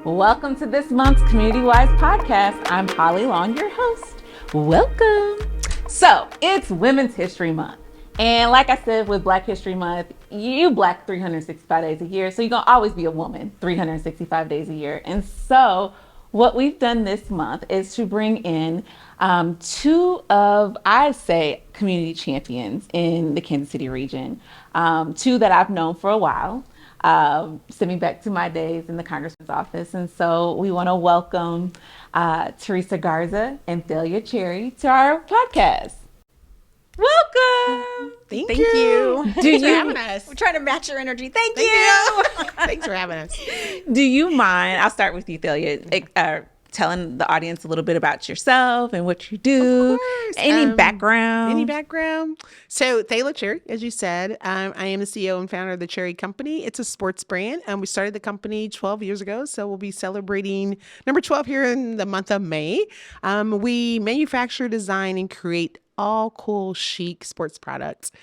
Welcome to this month's Community Wise podcast. I'm Holly Long, your host. Welcome. So it's Women's History Month. And like I said, with Black History Month, you Black 365 days a year. So you're going to always be a woman 365 days a year. And so what we've done this month is to bring in two of, I'd say, community champions in the Kansas City region. Two that I've known for a while. Stemming back to my days in the Congressman's office. And so we want to welcome Theresa Garza and Thalia to our podcast. Welcome. Thank you. Thanks for having us. We're trying to match your energy. Thank you. Thanks for having us. Do you mind, I'll start with you, Thalia, telling the audience a little bit about yourself and what you do? Of course. Any background? Any background? So Thalia Cherry, as you said, I am the CEO and founder of the Cherry Company. It's a sports brand. We started the company 12 years ago, so we'll be celebrating number 12 here in the month of May. We manufacture, design, and create all cool, chic sports products.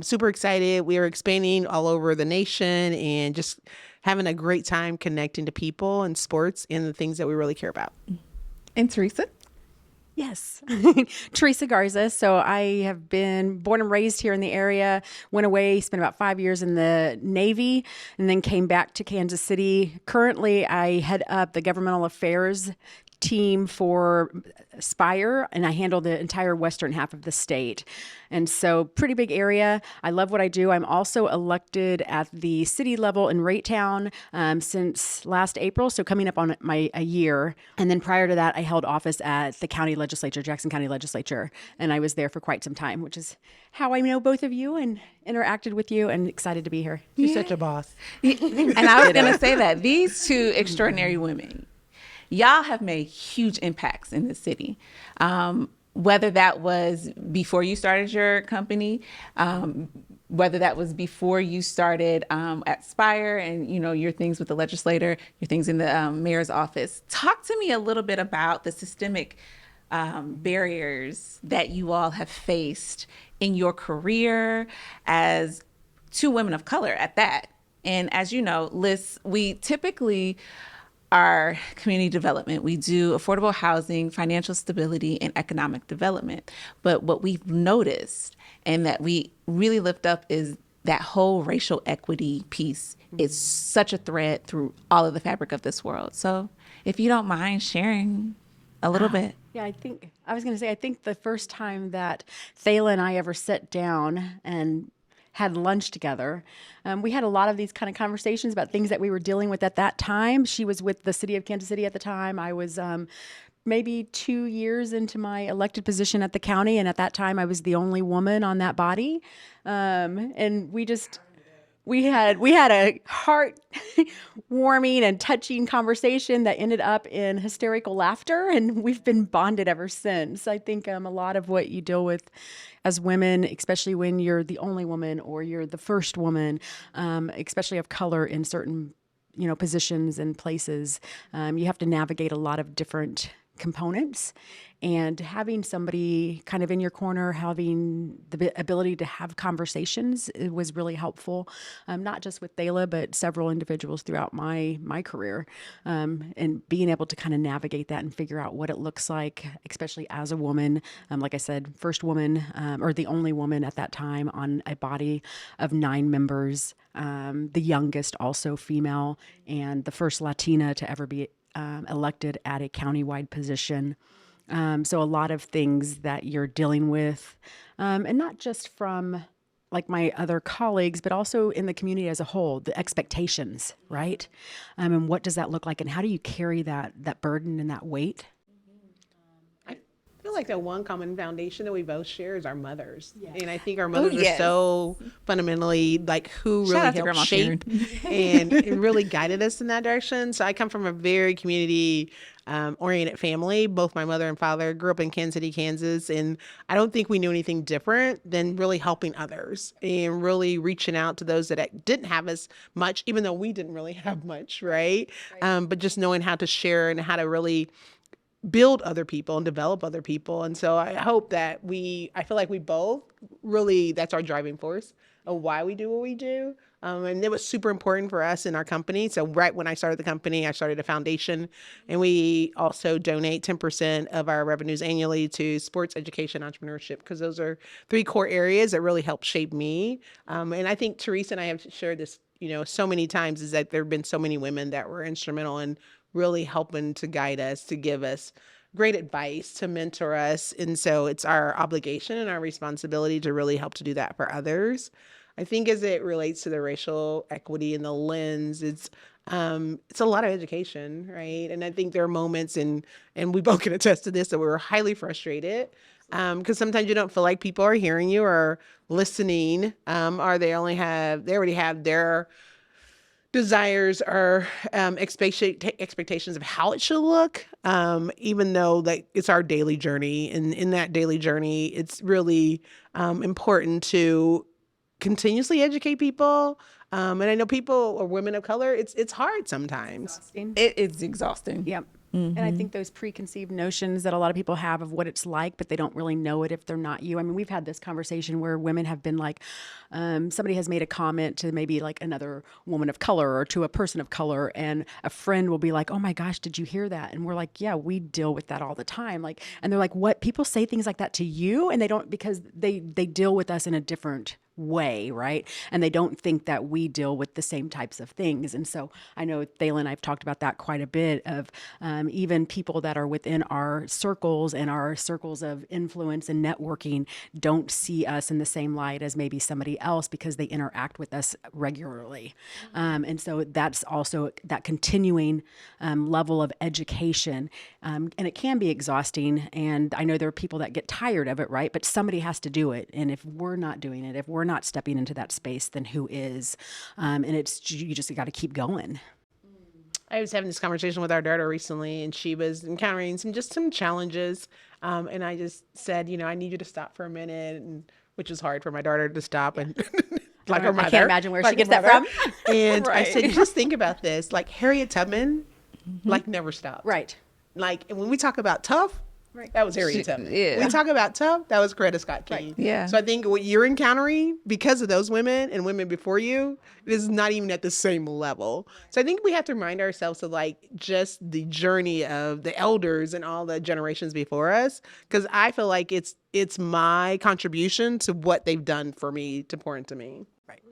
Super excited. We are expanding all over the nation and just having a great time connecting to people and sports and the things that we really care about. And Theresa? Yes. Theresa Garza. So I have been born and raised here in the area, went away, spent about 5 years in the Navy, and then came back to Kansas City. Currently, I head up the governmental affairs team for Spire, and I handle the entire western half of the state. And so pretty big area. I love what I do. I'm also elected at the city level in Raytown since last April, so coming up on a year. And then prior to that, I held office at the county legislature, Jackson County Legislature, and I was there for quite some time, which is how I know both of you and interacted with you, and excited to be here. You're such a boss. And I was going to say that these two extraordinary women, y'all have made huge impacts in the city. Whether that was before you started your company, whether that was before you started at Spire and, you know, your things with the legislator, your things in the mayor's office. Talk to me a little bit about the systemic barriers that you all have faced in your career as two women of color at that. And as you know, LISC, we typically our community development. We do affordable housing, financial stability, and economic development. But what we've noticed and that we really lift up is that whole racial equity piece is such a thread through all of the fabric of this world. So if you don't mind sharing a little bit. Yeah, I think the first time that Thalia and I ever sat down and had lunch together, we had a lot of these kind of conversations about things that we were dealing with at that time. She was with the city of Kansas City at the time. I was maybe 2 years into my elected position at the county, and at that time I was the only woman on that body. And we had a heart warming and touching conversation that ended up in hysterical laughter, and we've been bonded ever since. I think a lot of what you deal with as women, especially when you're the only woman or you're the first woman, especially of color in certain, positions and places, you have to navigate a lot of different components. And having somebody kind of in your corner, having the ability to have conversations, it was really helpful, not just with Thalia, but several individuals throughout my career, and being able to kind of navigate that and figure out what it looks like, especially as a woman. Like I said, first woman, or the only woman at that time on a body of 9 members, the youngest also female, and the first Latina to ever be elected at a countywide position. So a lot of things that you're dealing with, and not just from like my other colleagues, but also in the community as a whole, the expectations, right? And what does that look like, and how do you carry that burden and that weight? I feel like the one common foundation that we both share is our mothers. Yeah. And I think our mothers are so fundamentally like who really helped shape and it really guided us in that direction. So I come from a very community oriented family. Both my mother and father grew up in Kansas City, Kansas. And I don't think we knew anything different than really helping others and really reaching out to those that didn't have as much, even though we didn't really have much, right? But just knowing how to share and how to really build other people and develop other people. And so I hope that I feel like we both really, that's our driving force of why we do what we do. And it was super important for us in our company. So right when I started the company, I started a foundation, and we also donate 10% of our revenues annually to sports education, entrepreneurship, because those are 3 core areas that really help shape me. And I think Theresa and I have shared this, so many times, is that there have been so many women that were instrumental in really helping to guide us, to give us great advice, to mentor us. And so it's our obligation and our responsibility to really help to do that for others. I think as it relates to the racial equity and the lens, it's a lot of education, right? And I think there are moments, and we both can attest to this, that we were highly frustrated because sometimes you don't feel like people are hearing you or listening, or they already have their desires or expectations of how it should look, even though it's our daily journey. And in that daily journey, it's really important to continuously educate people. And I know people or women of color, it's hard sometimes. It's exhausting. Yep. And I think those preconceived notions that a lot of people have of what it's like, but they don't really know it if they're not you. I mean, we've had this conversation where women have been like, somebody has made a comment to maybe like another woman of color or to a person of color, and a friend will be like, oh my gosh, did you hear that? And we're like, yeah, we deal with that all the time. Like, and they're like, what? People say things like that to you? And they don't, because they deal with us in a different way, right? And they don't think that we deal with the same types of things. And so I know Thalia and I've talked about that quite a bit, of even people that are within our circles and our circles of influence and networking don't see us in the same light as maybe somebody else because they interact with us regularly. And so that's also that continuing level of education. And it can be exhausting. And I know there are people that get tired of it, right? But somebody has to do it. And if we're not doing it, if we're not stepping into that space, then who is? And you just got to keep going. I was having this conversation with our daughter recently, and she was encountering some challenges. And I just said, I need you to stop for a minute, which is hard for my daughter to stop. And like her mother. I can't imagine where she gets that from. And right. I said, just think about this. Like Harriet Tubman, never stopped. Right. And when we talk about tough, right. That was Harriet Tubman. Yeah. We talk about tough, that was Coretta Scott King. Right. Yeah. So I think what you're encountering because of those women and women before you is not even at the same level. So I think we have to remind ourselves of just the journey of the elders and all the generations before us, because I feel like it's my contribution to what they've done for me to pour into me. Right.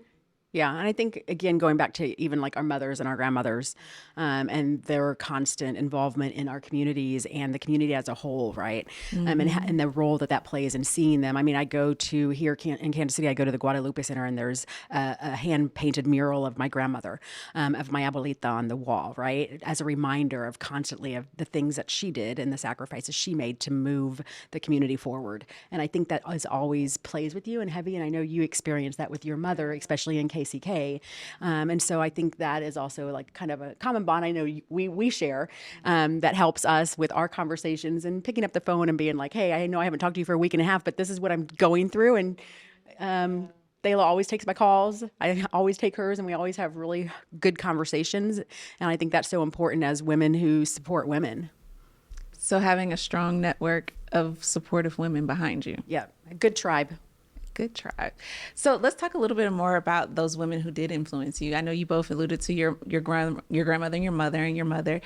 Yeah. And I think, again, going back to even like our mothers and our grandmothers and their constant involvement in our communities and the community as a whole, right? And the role that plays in seeing them. I mean, I go to here in Kansas City, I go to the Guadalupe Center, and there's a hand-painted mural of my grandmother, of my abuelita on the wall, right? As a reminder of constantly of the things that she did and the sacrifices she made to move the community forward. And I think that is always plays with you and heavy. And I know you experienced that with your mother, especially in KCK. And so I think that is also like kind of a common bond I know we share that helps us with our conversations and picking up the phone and being like, hey, I know I haven't talked to you for a week and a half, but this is what I'm going through. And Thalia always takes my calls. I always take hers, and we always have really good conversations. And I think that's so important as women who support women. So having a strong network of supportive women behind you. Yeah, a good tribe. Good try. So let's talk a little bit more about those women who did influence you. I know you both alluded to your grandmother and your mother.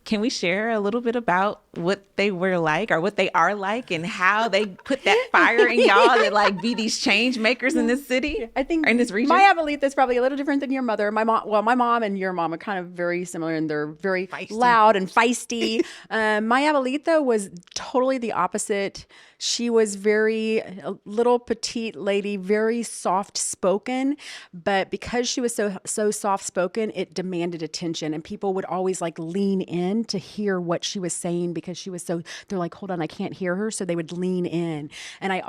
Can we share a little bit about what they were like or what they are like and how they put that fire in y'all to be these change makers in this city? I think in this region. My abuelita is probably a little different than your mother. My mom and your mom are kind of very similar, and they're very loud and feisty. My abuelita was totally the opposite. She was a little petite lady, very soft spoken, but because she was so soft spoken, it demanded attention, and people would always lean in to hear what she was saying because she was they're like, hold on, I can't hear her. So they would lean in. And I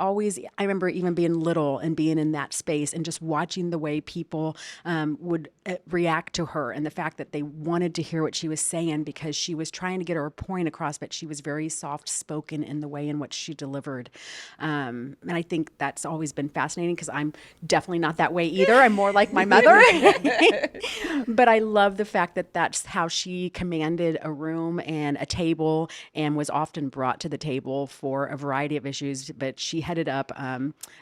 remember even being little and being in that space and just watching the way people would react to her, and the fact that they wanted to hear what she was saying because she was trying to get her point across, but she was very soft spoken in the way in which she delivered. And I think that's always been fascinating because I'm definitely not that way either. I'm more like my mother. But I love the fact that that's how she commanded had a room and a table and was often brought to the table for a variety of issues. But she headed up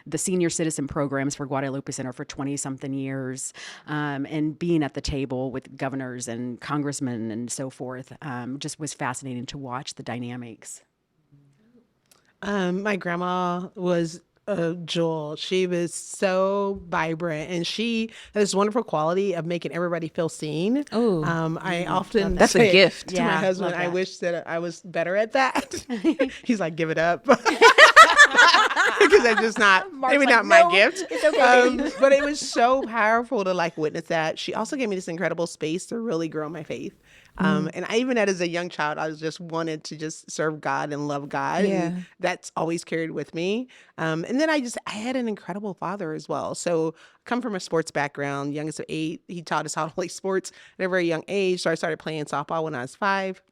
the senior citizen programs for Guadalupe Center for 20-something years, and being at the table with governors and congressmen and so forth just was fascinating to watch the dynamics. My grandma was a jewel. She was so vibrant, and she has this wonderful quality of making everybody feel seen. Oh, I often that's say a gift to my husband. I wish that I was better at that. He's like, give it up. Because I'm just not, maybe not my gift. It's okay. But it was so powerful to like witness that. She also gave me this incredible space to really grow my faith. And I, even as a young child, I was just wanted to just serve God and love God. Yeah. And that's always carried with me. And then I had an incredible father as well. So I come from a sports background, youngest of 8. He taught us how to play sports at a very young age. So I started playing softball when I was 5.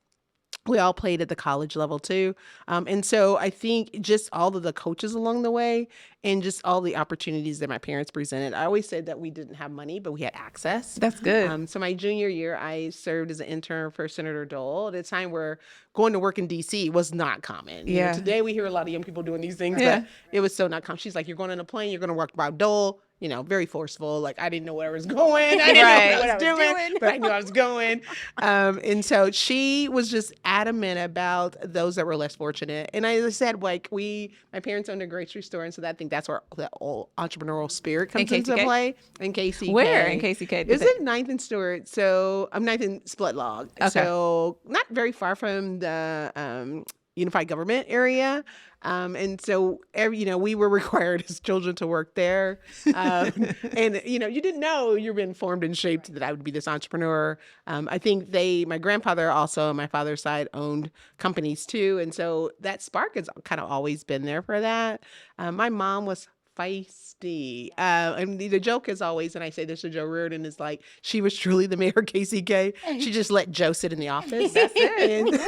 We all played at the college level too. And so I think just all of the coaches along the way and just all the opportunities that my parents presented. I always said that we didn't have money, but we had access. That's good. So my junior year, I served as an intern for Senator Dole at a time where going to work in D.C. was not common. You know, today we hear a lot of young people doing these things, but it was so not common. She's like, you're going on a plane, you're going to work by Dole. You know, very forceful. Like, I didn't know where I was going. I didn't know what I was doing, but I knew I was going. And so she was just adamant about those that were less fortunate. And as I said, like, my parents owned a grocery store. And so I think that's where the old entrepreneurial spirit comes into play. In KCK. Where in KCK? It's in 9th and Stewart. So I'm 9th and Split Log. Okay. So not very far from the unified government area. And so, we were required as children to work there. And, you didn't know you're being formed and shaped that I would be this entrepreneur. I think my grandfather also on my father's side owned companies too. And so that spark has kind of always been there for that. My mom was feisty. And the joke is always, and I say this to Joe Reardon, is like, she was truly the mayor of KCK. She just let Joe sit in the office. That's it.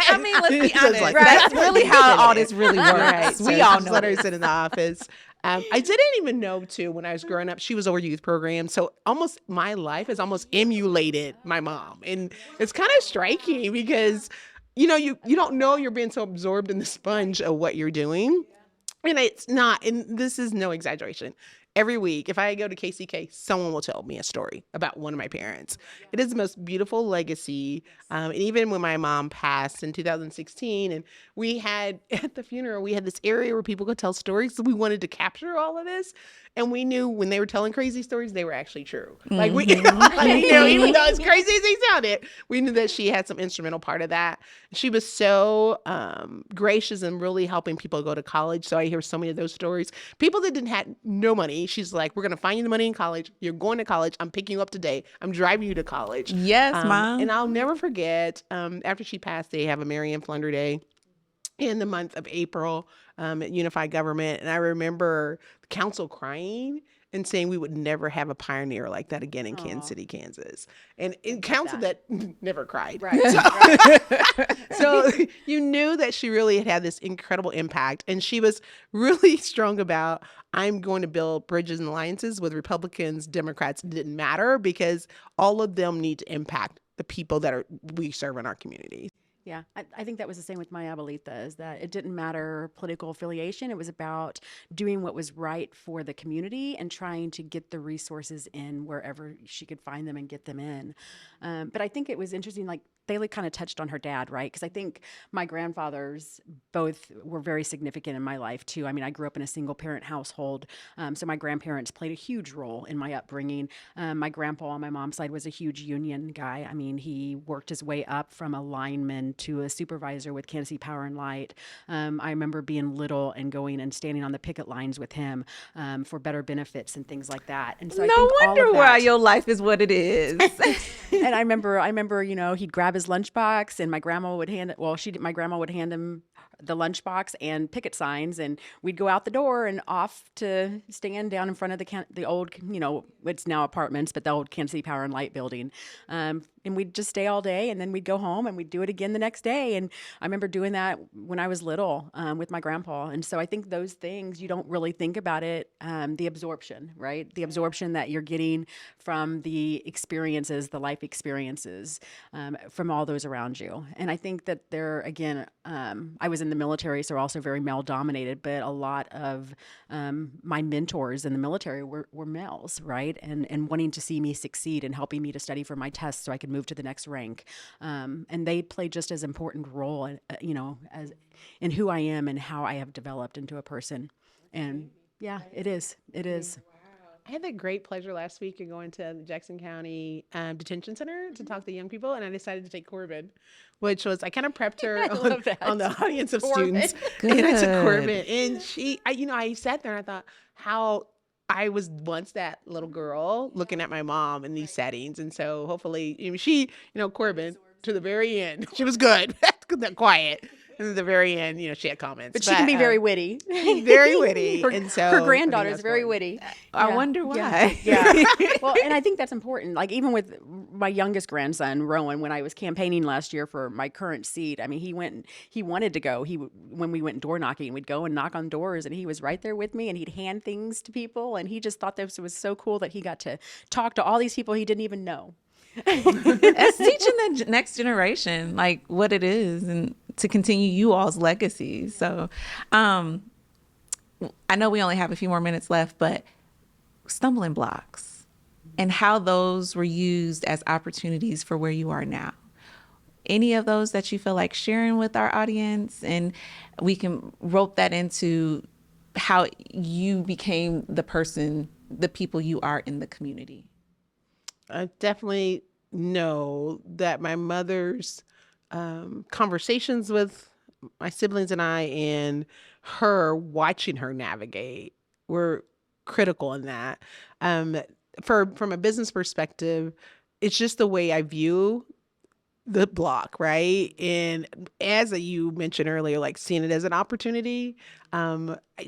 I mean, let's be honest. Like, that's really how all this really works. Right. We So all just know. let her sit in the office. I didn't even know, too, when I was growing up, she was over youth program. So almost my life has almost emulated my mom. And it's kind of striking because, you don't know you're being so absorbed in the sponge of what you're doing. And it's not, and this is no exaggeration. Every week, if I go to KCK, someone will tell me a story about one of my parents. It is the most beautiful legacy. And even when my mom passed in 2016, and we had, at the funeral, we had this area where people could tell stories. So we wanted to capture all of this. And we knew when they were telling crazy stories, they were actually true. Like, we knew, even though as crazy as they sounded, we knew that she had some instrumental part of that. She was so gracious in really helping people go to college. So I hear so many of those stories. People that didn't have no money, she's like, we're going to find you the money in college. You're going to college. I'm picking you up today. I'm driving you to college. Yes, Mom. And I'll never forget, after she passed, they have a Marian Flunder Day in the month of April at Unified Government. And I remember the council crying and saying we would never have a pioneer like that again in Kansas City, Kansas. And in council that never cried. Right. So you knew that she really had this incredible impact. And she was really strong about, I'm going to build bridges and alliances with Republicans, Democrats. It didn't matter because all of them need to impact the people that we serve in our community. Yeah, I think that was the same with my abuelita, is that it didn't matter political affiliation. It was about doing what was right for the community and trying to get the resources in wherever she could find them and get them in. But I think it was interesting, like Thalia kind of touched on her dad, right? Because I think my grandfathers both were very significant in my life too. I mean, I grew up in a single parent household. So my grandparents played a huge role in my upbringing. My grandpa on my mom's side was a huge union guy. I mean, he worked his way up from a lineman to a supervisor with Kansas City Power and Light. I remember being little and going and standing on the picket lines with him for better benefits and things like that. And so no wonder why your life is what it is. And I remember, he'd grab his lunchbox and my grandma would hand him the lunchbox and picket signs, and we'd go out the door and off to stand down in front of the old, it's now apartments, but the old Kansas City Power and Light building. And we'd just stay all day, and then we'd go home and we'd do it again the next day. And I remember doing that when I was little with my grandpa. And so I think those things, you don't really think about it, the absorption, right? The absorption that you're getting from the experiences, the life experiences from all those around you. And I think that again, I was in the military, so also very male dominated, but a lot of my mentors in the military were males, right? And wanting to see me succeed and helping me to study for my tests so I could move to the next rank. And they play just as important role, as in who I am and how I have developed into a person. And yeah, it is. I had the great pleasure last week of going to the Jackson County Detention Center to talk to young people, and I decided to take Corbin, which was, I kind of prepped her on the audience of students. Good. And I took Corbin, and I sat there and I thought how I was once that little girl looking at my mom in these settings. And so hopefully Corbin, to the very end, she was good, quiet. And at the very end, she had comments. But she can be very witty. Very witty. And so her granddaughter is very witty. I wonder why. Yeah. Well, and I think that's important. Like even with my youngest grandson, Rowan, when I was campaigning last year for my current seat, I mean, he wanted to go. When we went door knocking, we'd go and knock on doors, and he was right there with me, and he'd hand things to people. And he just thought this was so cool that he got to talk to all these people he didn't even know. That's teaching the next generation like what it is and to continue you all's legacy. So I know we only have a few more minutes left, but stumbling blocks and how those were used as opportunities for where you are now. Any of those that you feel like sharing with our audience, and we can rope that into how you became the people you are in the community. I definitely know that my mother's conversations with my siblings and I, and her watching her navigate, were critical in that. From a business perspective, it's just the way I view the block, right? And as you mentioned earlier, like seeing it as an opportunity,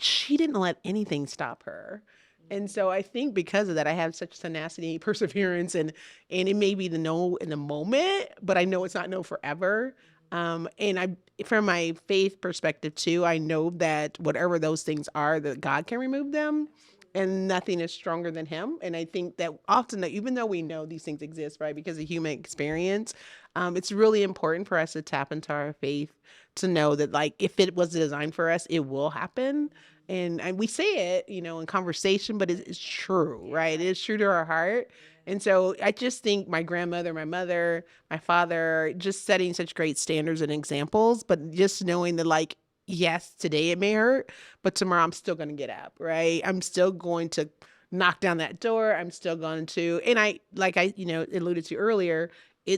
she didn't let anything stop her. And so I think because of that, I have such tenacity, perseverance, and it may be the no in the moment, but I know it's not no forever. And from my faith perspective too, I know that whatever those things are, that God can remove them, and nothing is stronger than Him. And I think that often, that even though we know these things exist, right, because of human experience, it's really important for us to tap into our faith to know that, like, if it was designed for us, it will happen. And we say it, in conversation, but it's true, right? It is true to our heart. And so I just think my grandmother, my mother, my father, just setting such great standards and examples, but just knowing that, like, yes, today it may hurt, but tomorrow I'm still going to get up, right? I'm still going to knock down that door. I'm still going to, and I alluded to earlier,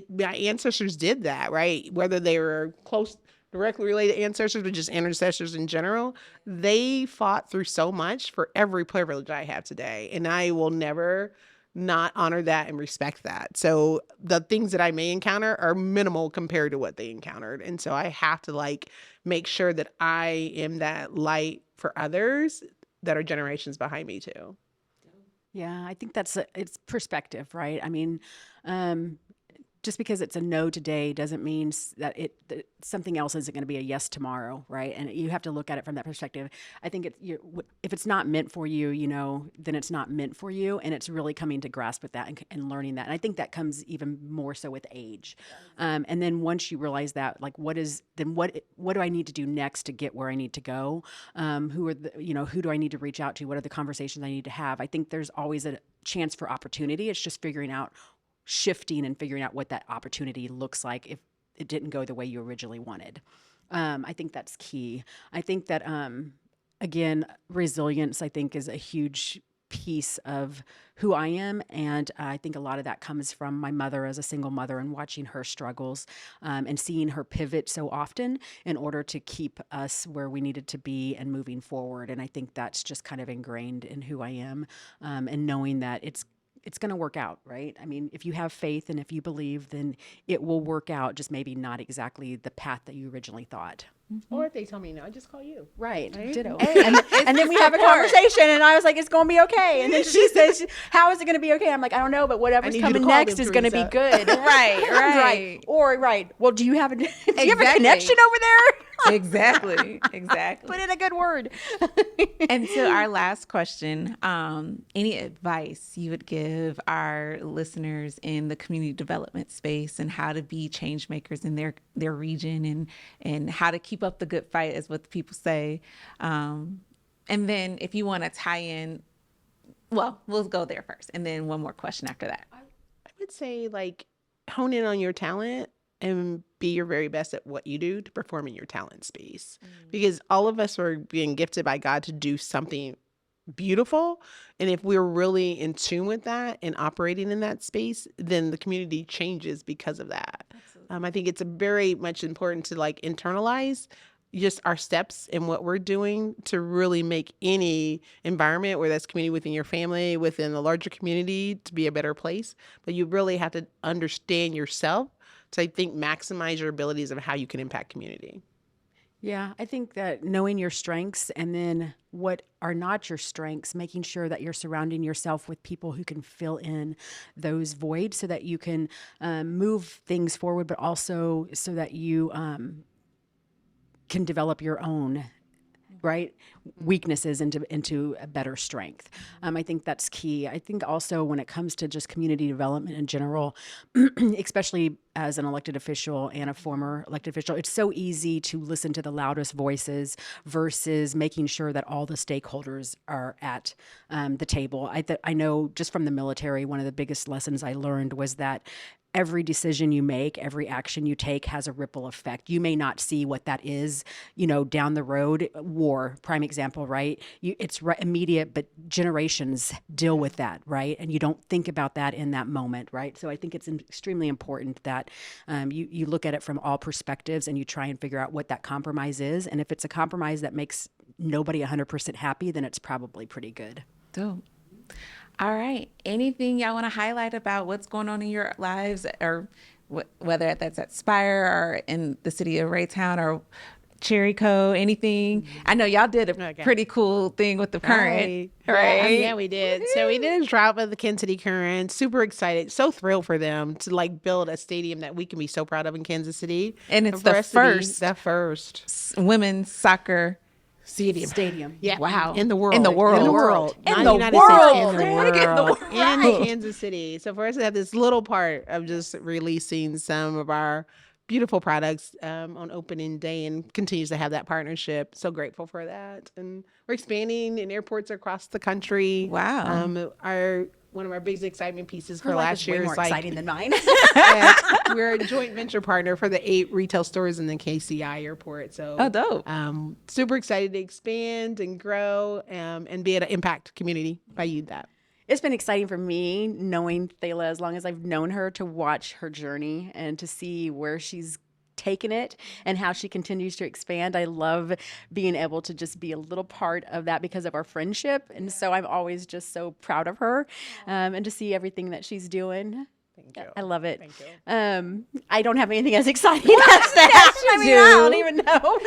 my ancestors did that, right? Whether they were close, directly related ancestors, but just ancestors in general, they fought through so much for every privilege I have today. And I will never not honor that and respect that. So the things that I may encounter are minimal compared to what they encountered. And so I have to make sure that I am that light for others that are generations behind me too. Yeah, I think it's perspective, right? I mean, just because it's a no today doesn't mean that something else isn't going to be a yes tomorrow, right? And you have to look at it from that perspective. I think if it's not meant for you, then it's not meant for you, and it's really coming to grasp with that and learning that. And I think that comes even more so with age. And then once you realize that, what do I need to do next to get where I need to go? Who do I need to reach out to? What are the conversations I need to have? I think there's always a chance for opportunity. It's just shifting and figuring out what that opportunity looks like if it didn't go the way you originally wanted. I think that's key. I think that, again, resilience, I think, is a huge piece of who I am. And I think a lot of that comes from my mother as a single mother and watching her struggles and seeing her pivot so often in order to keep us where we needed to be and moving forward. And I think that's just kind of ingrained in who I am, and knowing that it's going to work out, right? I mean, if you have faith and if you believe, then it will work out, just maybe not exactly the path that you originally thought. Or if they tell me no, I just call you. Right. Ditto. And then we have a conversation, and I was like, it's going to be okay. And then she says, how is it going to be okay? I'm like, I don't know, but whatever's coming next is going to be good. Right. Or, well, do you have a connection over there? Exactly. Put in a good word. And so our last question, any advice you would give our listeners in the community development space and how to be change makers in their region and how to keep up the good fight, is what the people say. And then if you want to tie in, well, we'll go there first. And then one more question after that. I would say, like, hone in on your talent and be your very best at what you do to perform in your talent space. Because all of us are being gifted by God to do something beautiful. And if we're really in tune with that and operating in that space, then the community changes because of that. I think it's very much important to like internalize just our steps and what we're doing to really make any environment, where that's community within your family, within the larger community, to be a better place. But you really have to understand yourself to, I think, maximize your abilities of how you can impact community. Yeah, I think that knowing your strengths and then what are not your strengths, making sure that you're surrounding yourself with people who can fill in those voids so that you can move things forward, but also so that you can develop your own weaknesses into a better strength. I think that's key. I think also when it comes to just community development in general, especially as an elected official and a former elected official, it's so easy to listen to the loudest voices versus making sure that all the stakeholders are at the table. I know just from the military, one of the biggest lessons I learned was that every decision you make, every action you take has a ripple effect. You may not see what that is, down the road. War, prime example, right? It's immediate, but generations deal with that, right? And you don't think about that in that moment, right? So I think it's extremely important that you look at it from all perspectives and you try and figure out what that compromise is. And if it's a compromise that makes nobody 100% happy, then it's probably pretty good. Dope. All right. Anything y'all want to highlight about what's going on in your lives, or whether that's at Spire or in the city of Raytown or Cherry Co, anything? I know y'all did a pretty cool thing with the current, right? Yeah, we did. So we did a drop of the Kansas City Current. Super excited. So thrilled for them to like build a stadium that we can be so proud of in Kansas City. And it's the first women's soccer Stadium. Yeah. Wow. In the world. In the world. In the world. In Not the United world. States, in the world. In Kansas City. So for us to have this little part of just releasing some of our beautiful products on opening day and continues to have that partnership. So grateful for that. And we're expanding in airports across the country. Wow. One of our biggest excitement pieces for last year is more exciting than mine. We're a joint venture partner for the 8 retail stores in the KCI airport. So dope. Super excited to expand and grow and be able to impact community by that. It's been exciting for me knowing Thalia as long as I've known her, to watch her journey and to see where she's taken it and how she continues to expand. I love being able to just be a little part of that because of our friendship. And so I'm always just so proud of her and to see everything that she's doing. Thank you. I love it. Thank you. I don't have anything as exciting as that. I don't even know.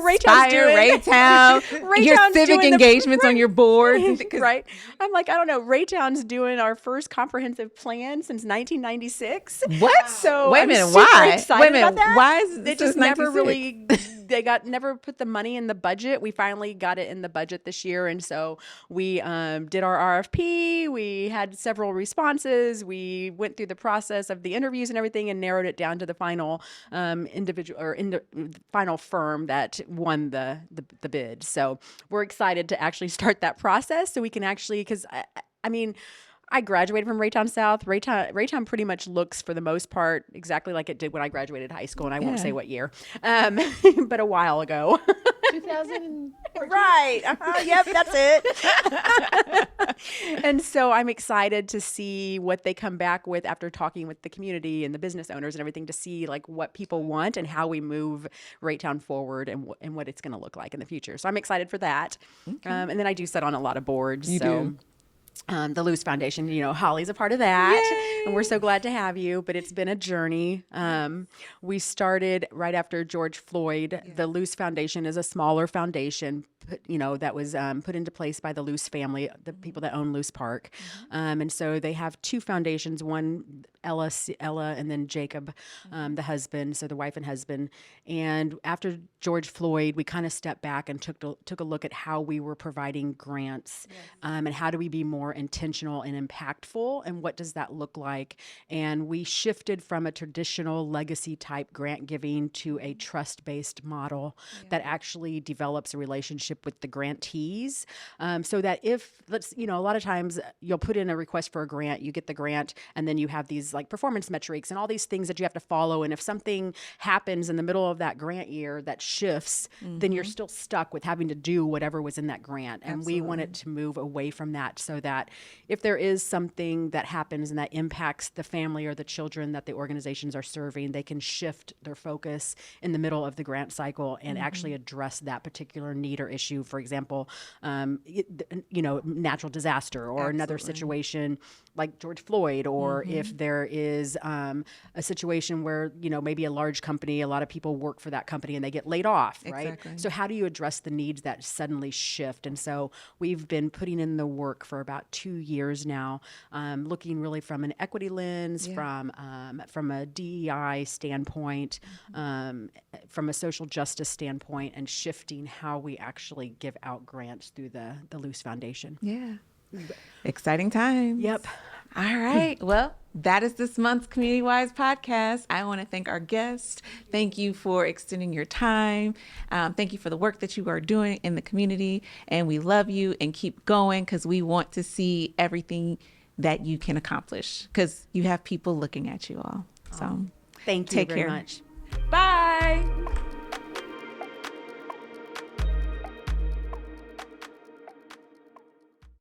Raytown, your civic engagements on your board. Right. I'm like, I don't know. Raytown's doing our first comprehensive plan since 1996. What? So wait a minute. Why? Wait a minute. Why is they just never really? They never put the money in the budget. We finally got it in the budget this year, and so we did our RFP. We had several responses. We went through the process of the interviews and everything, and narrowed it down to the final final firm that won the bid. So we're excited to actually start that process, so we can actually, because I graduated from Raytown South. Raytown pretty much looks, for the most part, exactly like it did when I graduated high school, and I won't say what year, but a while ago. 2000. Right. Yep, that's it. And so I'm excited to see what they come back with after talking with the community and the business owners and everything, to see like what people want and how we move Raytown forward and what it's going to look like in the future. So I'm excited for that. Okay. And then I do sit on a lot of boards. You do. the LISC Foundation. Holly's a part of that. Yay! And we're so glad to have you, but it's been a journey. We started right after George Floyd. Yeah. The LISC Foundation is a smaller foundation, that was put into place by the LISC family, the people that own LISC Park. And so they have two foundations, one Ella, and then Jacob, the husband, so the wife and husband. And after George Floyd, we kind of stepped back and took a look at how we were providing grants, and how do we be more intentional and impactful, and what does that look like? And we shifted from a traditional legacy type grant giving to a trust-based model that actually develops a relationship with the grantees, so that if a lot of times you'll put in a request for a grant, you get the grant, and then you have these like performance metrics and all these things that you have to follow. And if something happens in the middle of that grant year that shifts, then you're still stuck with having to do whatever was in that grant. And we wanted to move away from that, so that if there is something that happens and that impacts the family or the children that the organizations are serving, they can shift their focus in the middle of the grant cycle and actually address that particular need or issue. For example, natural disaster or another situation like George Floyd, or if there is a situation where, maybe a large company, a lot of people work for that company and they get laid off, right? Exactly. So how do you address the needs that suddenly shift? And so we've been putting in the work for about 2 years now, looking really from an equity lens, from a DEI standpoint, from a social justice standpoint, and shifting how we actually give out grants through the LISC Foundation. Yeah. Exciting times. Yep. All right. Well, that is this month's Community Wise podcast. I want to thank our guests. Thank you for extending your time. Thank you for the work that you are doing in the community. And we love you, and keep going, because we want to see everything that you can accomplish, because you have people looking at you all. So thank you take very care. much. Bye.